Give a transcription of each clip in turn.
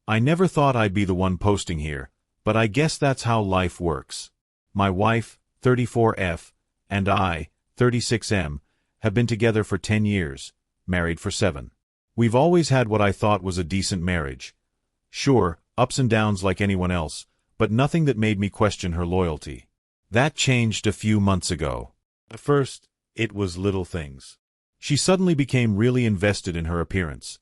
I never thought I'd be the one posting here, but I guess that's how life works. My wife, 34F, and I, 36M, have been together for 10 years, married for 7. We've always had what I thought was a decent marriage. Sure, ups and downs like anyone else, but nothing that made me question her loyalty. That changed a few months ago. At first, it was little things. She suddenly became really invested in her appearance.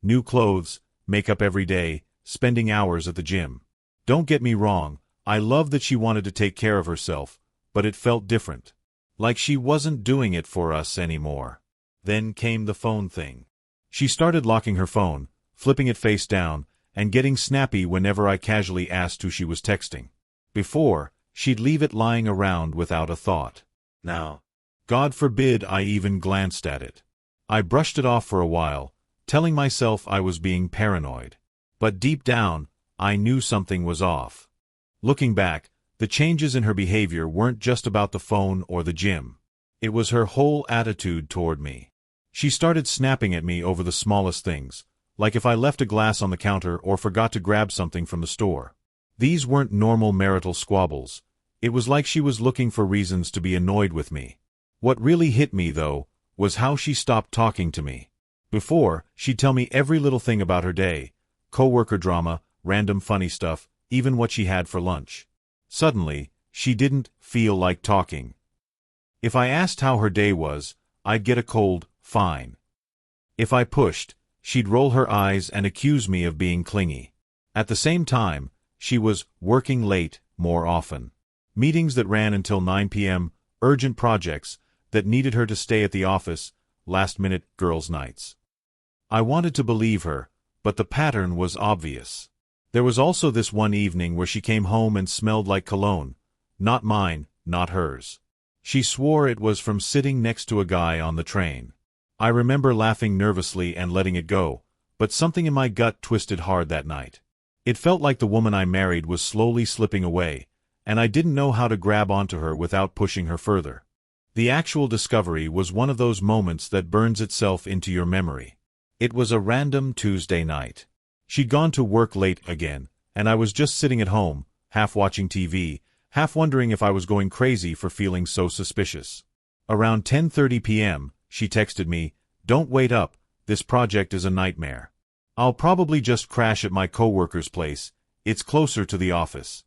New clothes, makeup every day, spending hours at the gym. Don't get me wrong, I loved that she wanted to take care of herself, but it felt different. Like she wasn't doing it for us anymore. Then came the phone thing. She started locking her phone, flipping it face down, and getting snappy whenever I casually asked who she was texting. Before, she'd leave it lying around without a thought. Now, God forbid I even glanced at it. I brushed it off for a while, telling myself I was being paranoid. But deep down, I knew something was off. Looking back, the changes in her behavior weren't just about the phone or the gym. It was her whole attitude toward me. She started snapping at me over the smallest things, like if I left a glass on the counter or forgot to grab something from the store. These weren't normal marital squabbles. It was like she was looking for reasons to be annoyed with me. What really hit me, though, was how she stopped talking to me. Before, she'd tell me every little thing about her day, coworker drama, random funny stuff, even what she had for lunch. Suddenly, she didn't feel like talking. If I asked how her day was, I'd get a cold, fine. If I pushed, she'd roll her eyes and accuse me of being clingy. At the same time, she was working late more often. Meetings that ran until 9 p.m., urgent projects that needed her to stay at the office, last-minute girls' nights. I wanted to believe her, but the pattern was obvious. There was also this one evening where she came home and smelled like cologne. Not mine, not hers. She swore it was from sitting next to a guy on the train. I remember laughing nervously and letting it go, but something in my gut twisted hard that night. It felt like the woman I married was slowly slipping away, and I didn't know how to grab onto her without pushing her further. The actual discovery was one of those moments that burns itself into your memory. It was a random Tuesday night. She'd gone to work late again, and I was just sitting at home, half watching TV, half wondering if I was going crazy for feeling so suspicious. Around 10:30 p.m., she texted me, "Don't wait up, this project is a nightmare. I'll probably just crash at my coworker's place, it's closer to the office."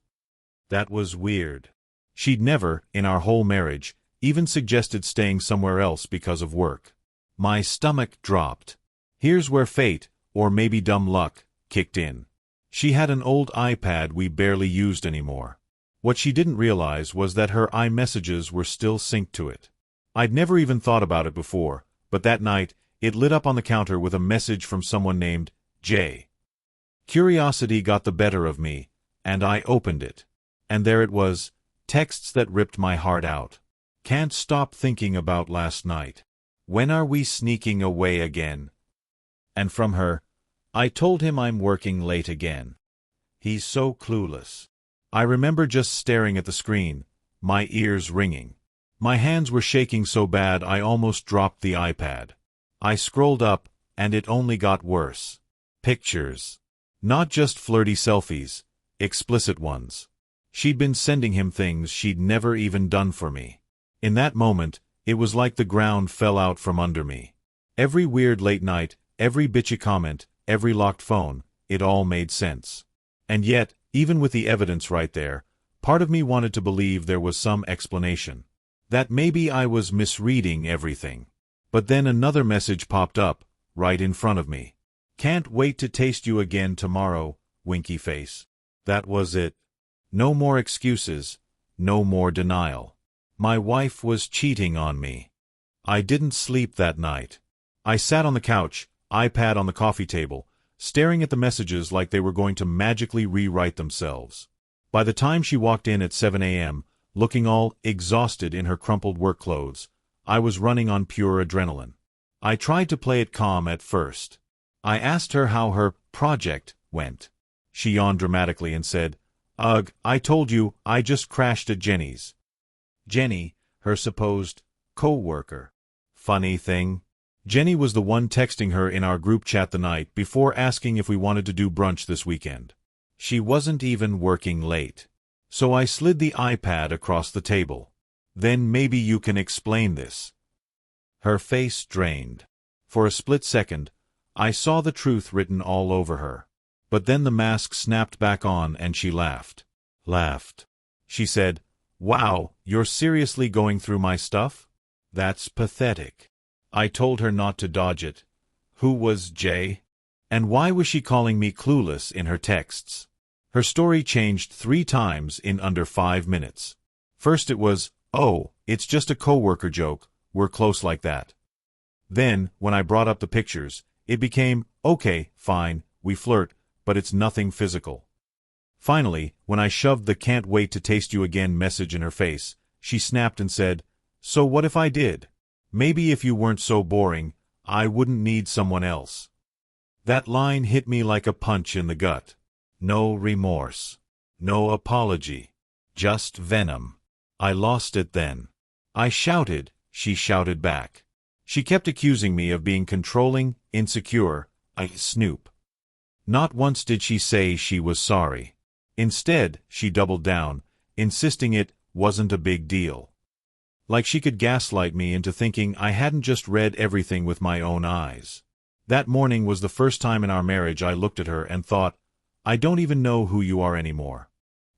That was weird. She'd never, in our whole marriage, even suggested staying somewhere else because of work. My stomach dropped. Here's where fate, or maybe dumb luck, kicked in. She had an old iPad we barely used anymore. What she didn't realize was that her iMessages were still synced to it. I'd never even thought about it before, but that night, it lit up on the counter with a message from someone named Jay. Curiosity got the better of me, and I opened it. And there it was, texts that ripped my heart out. "Can't stop thinking about last night. When are we sneaking away again?" And from her, "I told him I'm working late again. He's so clueless." I remember just staring at the screen, my ears ringing. My hands were shaking so bad I almost dropped the iPad. I scrolled up, and it only got worse. Pictures. Not just flirty selfies, explicit ones. She'd been sending him things she'd never even done for me. In that moment, it was like the ground fell out from under me. Every weird late night, every bitchy comment, every locked phone, it all made sense. And yet, even with the evidence right there, part of me wanted to believe there was some explanation. That maybe I was misreading everything. But then another message popped up, right in front of me. "Can't wait to taste you again tomorrow, winky face." That was it. No more excuses, no more denial. My wife was cheating on me. I didn't sleep that night. I sat on the couch, iPad on the coffee table, staring at the messages like they were going to magically rewrite themselves. By the time she walked in at 7 a.m., looking all exhausted in her crumpled work clothes, I was running on pure adrenaline. I tried to play it calm at first. I asked her how her project went. She yawned dramatically and said, "Ugh, I told you, I just crashed at Jenny's." Jenny, her supposed co-worker. Funny thing. Jenny was the one texting her in our group chat the night before asking if we wanted to do brunch this weekend. She wasn't even working late. So I slid the iPad across the table. Then maybe you can explain this. Her face drained. For a split second, I saw the truth written all over her. But then the mask snapped back on and she laughed. She said, "Wow, you're seriously going through my stuff? That's pathetic." I told her not to dodge it. Who was Jay? And why was she calling me clueless in her texts? Her story changed 3 times in under 5 minutes. First it was, "Oh, it's just a coworker joke, we're close like that." Then, when I brought up the pictures, it became, "Okay, fine, we flirt, but it's nothing physical." Finally, when I shoved the "can't wait to taste you again" message in her face, she snapped and said, "So what if I did? Maybe if you weren't so boring, I wouldn't need someone else." That line hit me like a punch in the gut. No remorse. No apology. Just venom. I lost it then. I shouted, she shouted back. She kept accusing me of being controlling, insecure, a snoop. Not once did she say she was sorry. Instead, she doubled down, insisting it wasn't a big deal. Like she could gaslight me into thinking I hadn't just read everything with my own eyes. That morning was the first time in our marriage I looked at her and thought, I don't even know who you are anymore.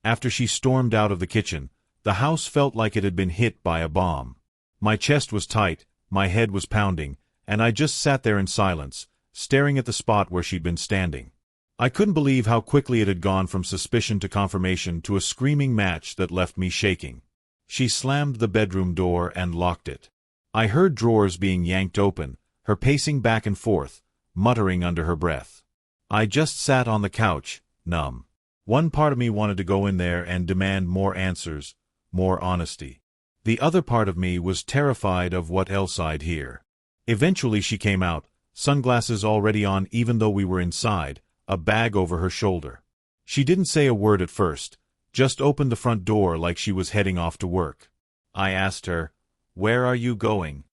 After she stormed out of the kitchen, the house felt like it had been hit by a bomb. My chest was tight, my head was pounding, and I just sat there in silence, staring at the spot where she'd been standing. I couldn't believe how quickly it had gone from suspicion to confirmation to a screaming match that left me shaking. She slammed the bedroom door and locked it. I heard drawers being yanked open, her pacing back and forth, muttering under her breath. I just sat on the couch, numb. One part of me wanted to go in there and demand more answers, more honesty. The other part of me was terrified of what else I'd hear. Eventually she came out, sunglasses already on even though we were inside, a bag over her shoulder. She didn't say a word at first, just opened the front door like she was heading off to work. I asked her, "Where are you going?"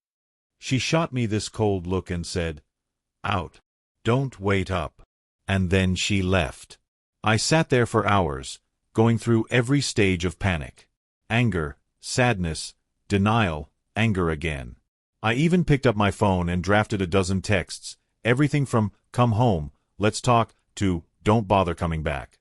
She shot me this cold look and said, "Out. Don't wait up." And then she left. I sat there for hours, going through every stage of panic. Anger, sadness, denial, anger again. I even picked up my phone and drafted a dozen texts, everything from "come home, let's talk" to "don't bother coming back."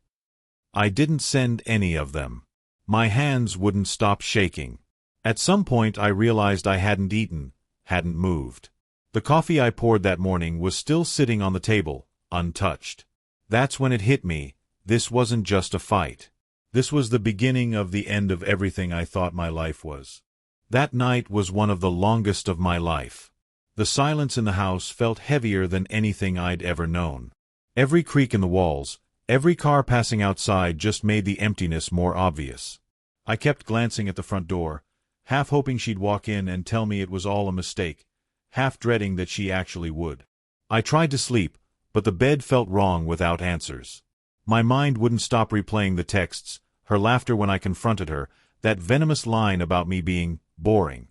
I didn't send any of them. My hands wouldn't stop shaking. At some point I realized I hadn't eaten, hadn't moved. The coffee I poured that morning was still sitting on the table, untouched. That's when it hit me, this wasn't just a fight. This was the beginning of the end of everything I thought my life was. That night was one of the longest of my life. The silence in the house felt heavier than anything I'd ever known. Every creak in the walls, every car passing outside just made the emptiness more obvious. I kept glancing at the front door, half hoping she'd walk in and tell me it was all a mistake, half dreading that she actually would. I tried to sleep, but the bed felt wrong without answers. My mind wouldn't stop replaying the texts, her laughter when I confronted her, that venomous line about me being boring.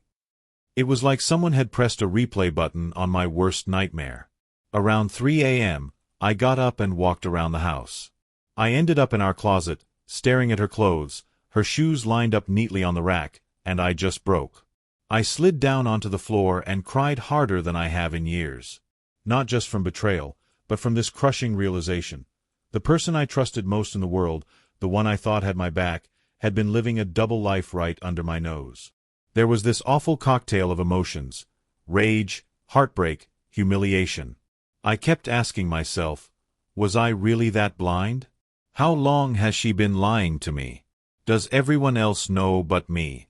It was like someone had pressed a replay button on my worst nightmare. Around 3 a.m., I got up and walked around the house. I ended up in our closet, staring at her clothes, her shoes lined up neatly on the rack, and I just broke. I slid down onto the floor and cried harder than I have in years. Not just from betrayal, but from this crushing realization. The person I trusted most in the world, the one I thought had my back, had been living a double life right under my nose. There was this awful cocktail of emotions: rage, heartbreak, humiliation. I kept asking myself, was I really that blind? How long has she been lying to me? Does everyone else know but me?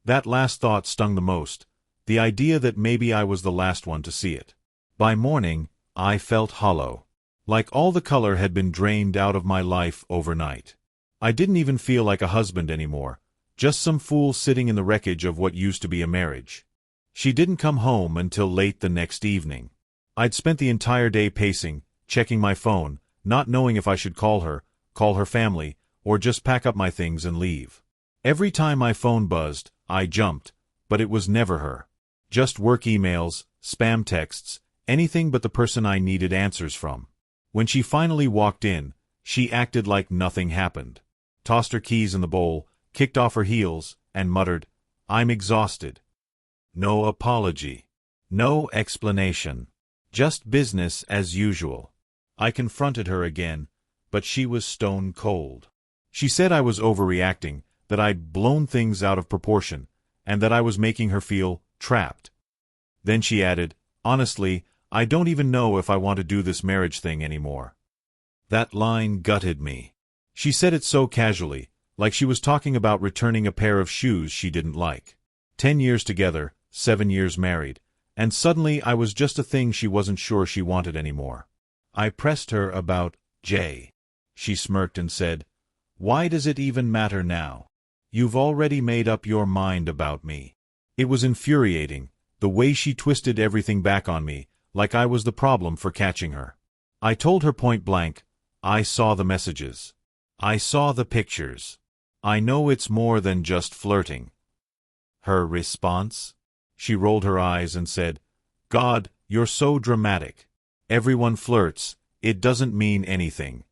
That last thought stung the most, the idea that maybe I was the last one to see it. By morning, I felt hollow. Like all the color had been drained out of my life overnight. I didn't even feel like a husband anymore, just some fool sitting in the wreckage of what used to be a marriage. She didn't come home until late the next evening. I'd spent the entire day pacing, checking my phone, not knowing if I should call her family, or just pack up my things and leave. Every time my phone buzzed, I jumped, but it was never her. Just work emails, spam texts, anything but the person I needed answers from. When she finally walked in, she acted like nothing happened. Tossed her keys in the bowl, kicked off her heels, and muttered, "I'm exhausted." No apology. No explanation. Just business as usual. I confronted her again, but she was stone cold. She said I was overreacting, that I'd blown things out of proportion, and that I was making her feel trapped. Then she added, "Honestly, I don't even know if I want to do this marriage thing anymore." That line gutted me. She said it so casually, like she was talking about returning a pair of shoes she didn't like. 10 years together, 7 years married, and suddenly I was just a thing she wasn't sure she wanted anymore. I pressed her about Jay. She smirked and said, "Why does it even matter now? You've already made up your mind about me." It was infuriating, the way she twisted everything back on me, like I was the problem for catching her. I told her point blank, "I saw the messages. I saw the pictures. I know it's more than just flirting." Her response? She rolled her eyes and said, "God, you're so dramatic. Everyone flirts. It doesn't mean anything."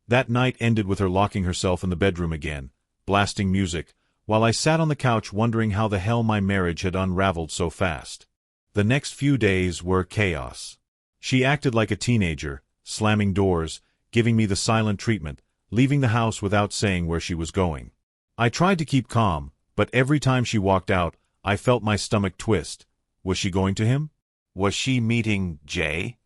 That night ended with her locking herself in the bedroom again, blasting music, while I sat on the couch wondering how the hell my marriage had unraveled so fast. The next few days were chaos. She acted like a teenager, slamming doors, giving me the silent treatment, leaving the house without saying where she was going. I tried to keep calm, but every time she walked out, I felt my stomach twist. Was she going to him? Was she meeting Jay?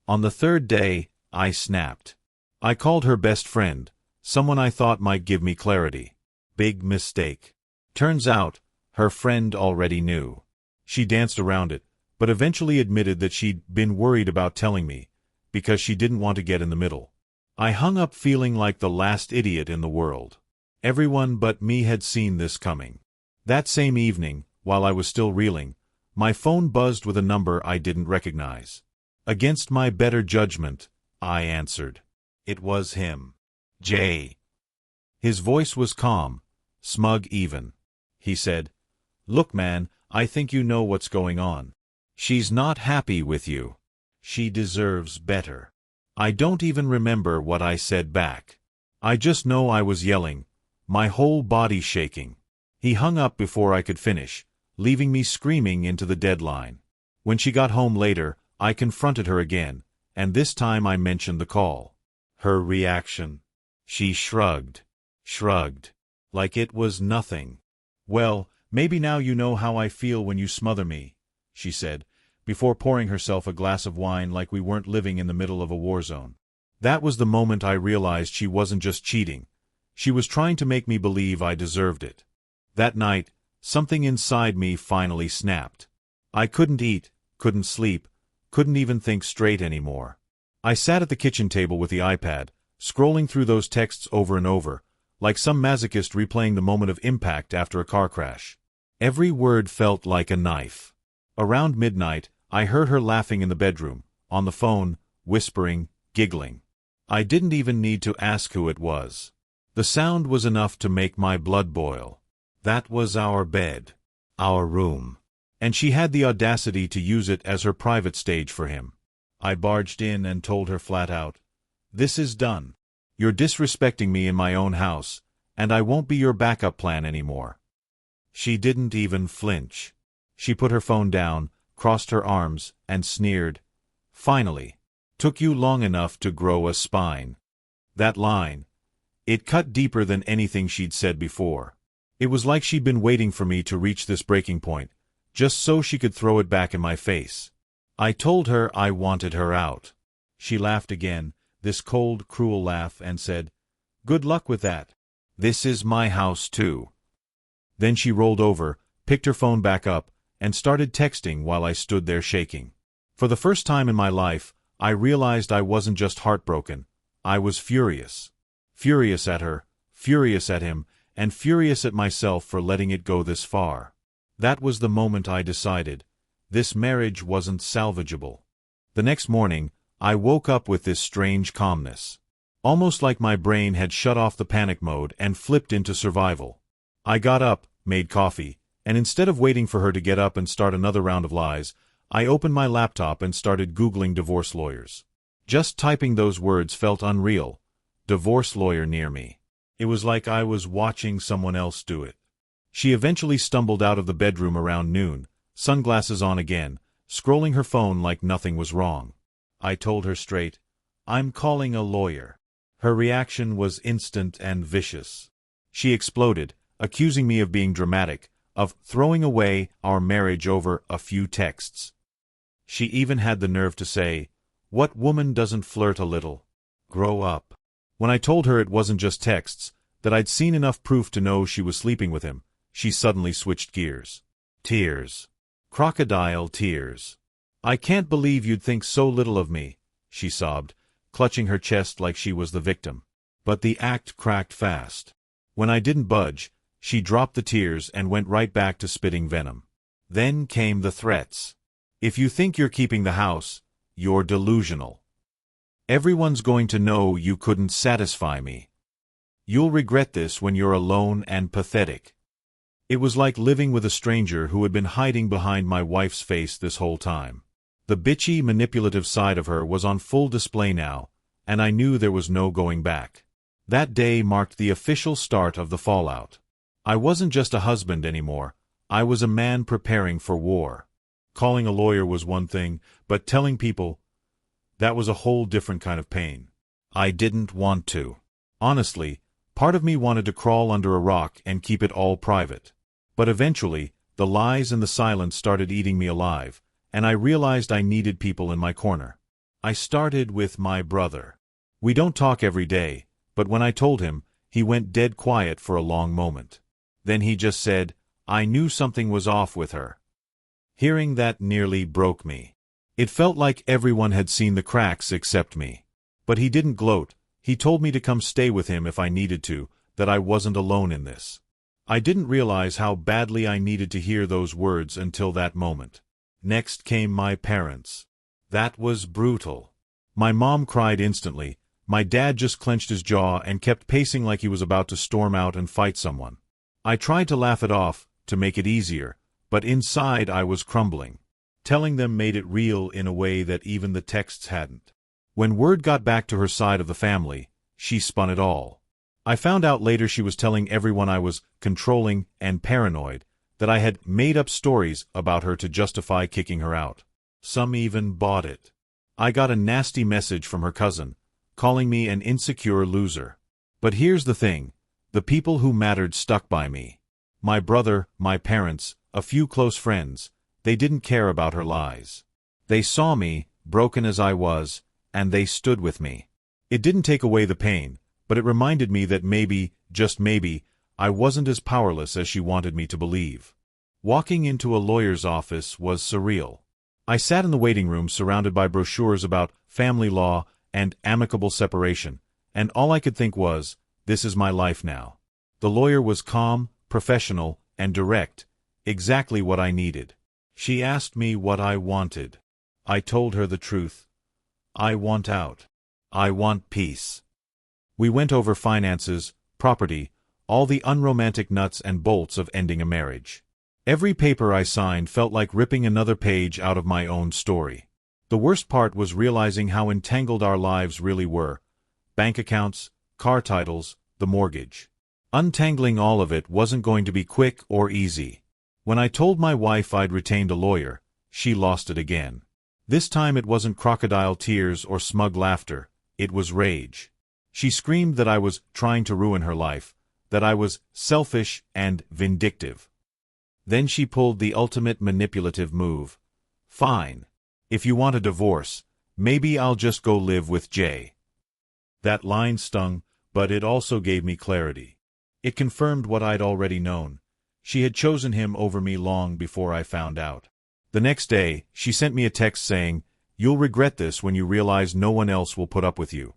On the third day, I snapped. I called her best friend, someone I thought might give me clarity. Big mistake. Turns out, her friend already knew. She danced around it, but eventually admitted that she'd been worried about telling me, because she didn't want to get in the middle. I hung up feeling like the last idiot in the world. Everyone but me had seen this coming. That same evening, while I was still reeling, my phone buzzed with a number I didn't recognize. Against my better judgment, I answered. It was him. Jay. His voice was calm, smug even. He said, "Look, man, I think you know what's going on. She's not happy with you. She deserves better." I don't even remember what I said back. I just know I was yelling, my whole body shaking. He hung up before I could finish, leaving me screaming into the deadline. When she got home later, I confronted her again, and this time I mentioned the call. Her reaction. She shrugged, like it was nothing. "Well, maybe now you know how I feel when you smother me," she said, before pouring herself a glass of wine like we weren't living in the middle of a war zone. That was the moment I realized she wasn't just cheating. She was trying to make me believe I deserved it. That night, something inside me finally snapped. I couldn't eat, couldn't sleep, couldn't even think straight anymore. I sat at the kitchen table with the iPad, scrolling through those texts over and over, like some masochist replaying the moment of impact after a car crash. Every word felt like a knife. Around midnight, I heard her laughing in the bedroom, on the phone, whispering, giggling. I didn't even need to ask who it was. The sound was enough to make my blood boil. That was our bed. Our room. And she had the audacity to use it as her private stage for him. I barged in and told her flat out, "This is done. You're disrespecting me in my own house, and I won't be your backup plan anymore." She didn't even flinch. She put her phone down, crossed her arms, and sneered. "Finally. Took you long enough to grow a spine." That line. It cut deeper than anything she'd said before. It was like she'd been waiting for me to reach this breaking point, just so she could throw it back in my face. I told her I wanted her out. She laughed again, this cold, cruel laugh, and said, "Good luck with that. This is my house too." Then she rolled over, picked her phone back up, and started texting while I stood there shaking. For the first time in my life, I realized I wasn't just heartbroken. I was furious. Furious at her, furious at him, and furious at myself for letting it go this far. That was the moment I decided, this marriage wasn't salvageable. The next morning, I woke up with this strange calmness. Almost like my brain had shut off the panic mode and flipped into survival. I got up, made coffee, and instead of waiting for her to get up and start another round of lies, I opened my laptop and started Googling divorce lawyers. Just typing those words felt unreal. Divorce lawyer near me. It was like I was watching someone else do it. She eventually stumbled out of the bedroom around noon, sunglasses on again, scrolling her phone like nothing was wrong. I told her straight, "I'm calling a lawyer." Her reaction was instant and vicious. She exploded, accusing me of being dramatic, of throwing away our marriage over a few texts. She even had the nerve to say, "What woman doesn't flirt a little? Grow up." When I told her it wasn't just texts, that I'd seen enough proof to know she was sleeping with him, she suddenly switched gears. Tears. Crocodile tears. "I can't believe you'd think so little of me," she sobbed, clutching her chest like she was the victim. But the act cracked fast. When I didn't budge, she dropped the tears and went right back to spitting venom. Then came the threats. "If you think you're keeping the house, you're delusional. Everyone's going to know you couldn't satisfy me. You'll regret this when you're alone and pathetic." It was like living with a stranger who had been hiding behind my wife's face this whole time. The bitchy, manipulative side of her was on full display now, and I knew there was no going back. That day marked the official start of the fallout. I wasn't just a husband anymore, I was a man preparing for war. Calling a lawyer was one thing, but telling people, that was a whole different kind of pain. I didn't want to. Honestly, part of me wanted to crawl under a rock and keep it all private. But eventually, the lies and the silence started eating me alive, and I realized I needed people in my corner. I started with my brother. We don't talk every day, but when I told him, he went dead quiet for a long moment. Then he just said, "I knew something was off with her." Hearing that nearly broke me. It felt like everyone had seen the cracks except me. But he didn't gloat. He told me to come stay with him if I needed to, that I wasn't alone in this. I didn't realize how badly I needed to hear those words until that moment. Next came my parents. That was brutal. My mom cried instantly. My dad just clenched his jaw and kept pacing like he was about to storm out and fight someone. I tried to laugh it off, to make it easier, but inside I was crumbling. Telling them made it real in a way that even the texts hadn't. When word got back to her side of the family, she spun it all. I found out later she was telling everyone I was controlling and paranoid, that I had made up stories about her to justify kicking her out. Some even bought it. I got a nasty message from her cousin, calling me an insecure loser. But here's the thing, the people who mattered stuck by me. My brother, my parents, a few close friends, they didn't care about her lies. They saw me, broken as I was, and they stood with me. It didn't take away the pain, but it reminded me that maybe, just maybe, I wasn't as powerless as she wanted me to believe. Walking into a lawyer's office was surreal. I sat in the waiting room surrounded by brochures about family law and amicable separation, and all I could think was, this is my life now. The lawyer was calm, professional, and direct, exactly what I needed. She asked me what I wanted. I told her the truth. I want out. I want peace. We went over finances, property, all the unromantic nuts and bolts of ending a marriage. Every paper I signed felt like ripping another page out of my own story. The worst part was realizing how entangled our lives really were. Bank accounts, car titles, the mortgage. Untangling all of it wasn't going to be quick or easy. When I told my wife I'd retained a lawyer, she lost it again. This time it wasn't crocodile tears or smug laughter, it was rage. She screamed that I was trying to ruin her life, that I was selfish and vindictive. Then she pulled the ultimate manipulative move. "Fine. If you want a divorce, maybe I'll just go live with Jay." That line stung, but it also gave me clarity. It confirmed what I'd already known. She had chosen him over me long before I found out. The next day, she sent me a text saying, "You'll regret this when you realize no one else will put up with you."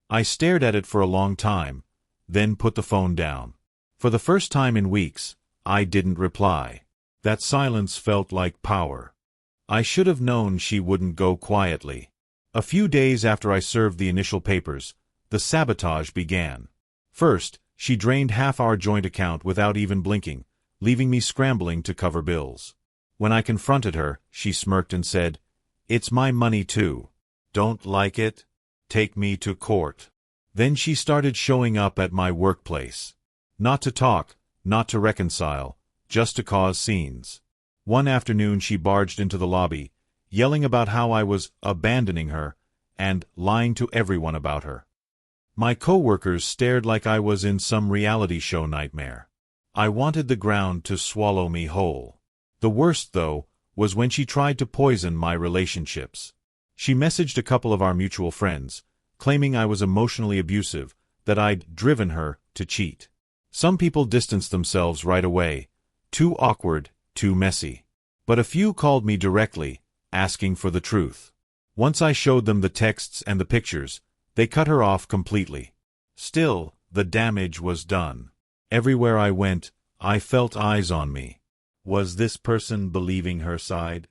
I stared at it for a long time, then put the phone down. For the first time in weeks, I didn't reply. That silence felt like power. I should have known she wouldn't go quietly. A few days after I served the initial papers, the sabotage began. First, she drained half our joint account without even blinking, leaving me scrambling to cover bills. When I confronted her, she smirked and said, "It's my money too. Don't like it? Take me to court." Then she started showing up at my workplace. Not to talk, not to reconcile, just to cause scenes. One afternoon she barged into the lobby, yelling about how I was abandoning her and lying to everyone about her. My coworkers stared like I was in some reality show nightmare. I wanted the ground to swallow me whole. The worst, though, was when she tried to poison my relationships. She messaged a couple of our mutual friends, claiming I was emotionally abusive, that I'd driven her to cheat. Some people distanced themselves right away. Too awkward, too messy. But a few called me directly, asking for the truth. Once I showed them the texts and the pictures, they cut her off completely. Still, the damage was done. Everywhere I went, I felt eyes on me. Was this person believing her side?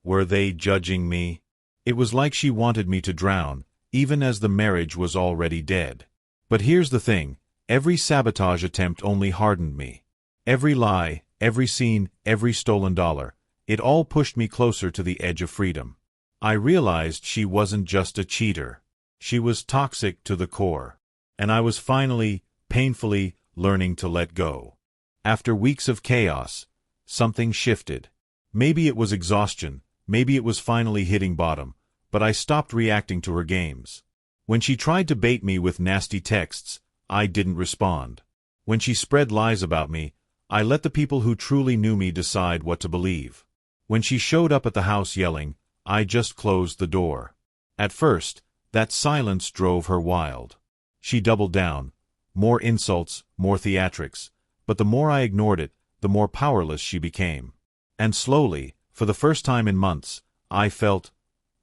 Were they judging me? It was like she wanted me to drown, even as the marriage was already dead. But here's the thing, every sabotage attempt only hardened me. Every lie, every scene, every stolen dollar, it all pushed me closer to the edge of freedom. I realized she wasn't just a cheater. She was toxic to the core. And I was finally, painfully, learning to let go. After weeks of chaos, something shifted. Maybe it was exhaustion, maybe it was finally hitting bottom, but I stopped reacting to her games. When she tried to bait me with nasty texts, I didn't respond. When she spread lies about me, I let the people who truly knew me decide what to believe. When she showed up at the house yelling, I just closed the door. At first, that silence drove her wild. She doubled down. More insults, more theatrics. But the more I ignored it, the more powerless she became. And slowly, for the first time in months, I felt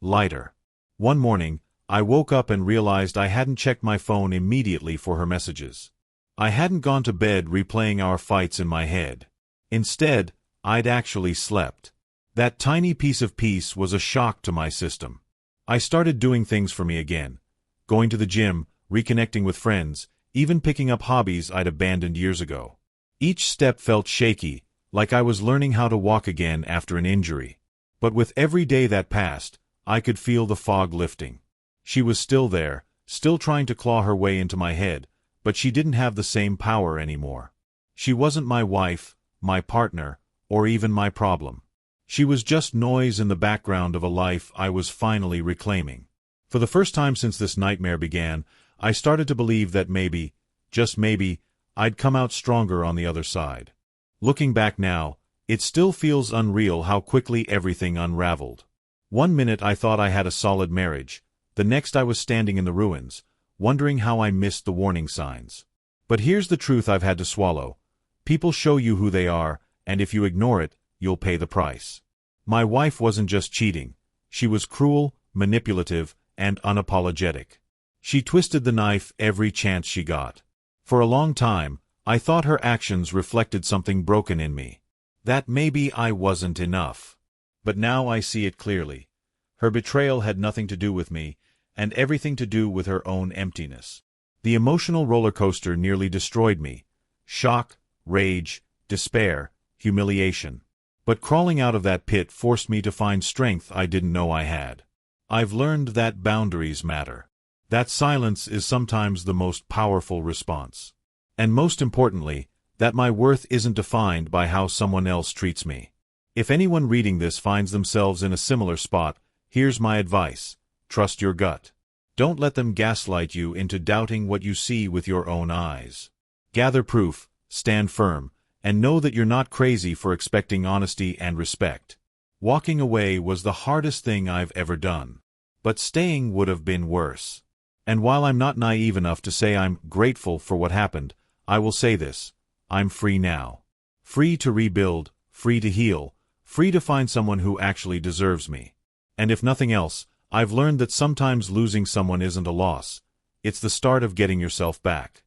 lighter. One morning, I woke up and realized I hadn't checked my phone immediately for her messages. I hadn't gone to bed replaying our fights in my head. Instead, I'd actually slept. That tiny piece of peace was a shock to my system. I started doing things for me again. Going to the gym, reconnecting with friends, even picking up hobbies I'd abandoned years ago. Each step felt shaky, like I was learning how to walk again after an injury. But with every day that passed, I could feel the fog lifting. She was still there, still trying to claw her way into my head, but she didn't have the same power anymore. She wasn't my wife, my partner, or even my problem. She was just noise in the background of a life I was finally reclaiming. For the first time since this nightmare began, I started to believe that maybe, just maybe, I'd come out stronger on the other side. Looking back now, it still feels unreal how quickly everything unraveled. One minute I thought I had a solid marriage, the next I was standing in the ruins, wondering how I missed the warning signs. But here's the truth I've had to swallow. People show you who they are, and if you ignore it, you'll pay the price. My wife wasn't just cheating. She was cruel, manipulative, and unapologetic. She twisted the knife every chance she got. For a long time, I thought her actions reflected something broken in me. That maybe I wasn't enough. But now I see it clearly. Her betrayal had nothing to do with me, and everything to do with her own emptiness. The emotional roller coaster nearly destroyed me. Shock, rage, despair, humiliation. But crawling out of that pit forced me to find strength I didn't know I had. I've learned that boundaries matter. That silence is sometimes the most powerful response. And most importantly, that my worth isn't defined by how someone else treats me. If anyone reading this finds themselves in a similar spot, here's my advice. Trust your gut. Don't let them gaslight you into doubting what you see with your own eyes. Gather proof, stand firm, and know that you're not crazy for expecting honesty and respect. Walking away was the hardest thing I've ever done. But staying would have been worse. And while I'm not naive enough to say I'm grateful for what happened, I will say this: I'm free now. Free to rebuild, free to heal, free to find someone who actually deserves me. And if nothing else, I've learned that sometimes losing someone isn't a loss. It's the start of getting yourself back.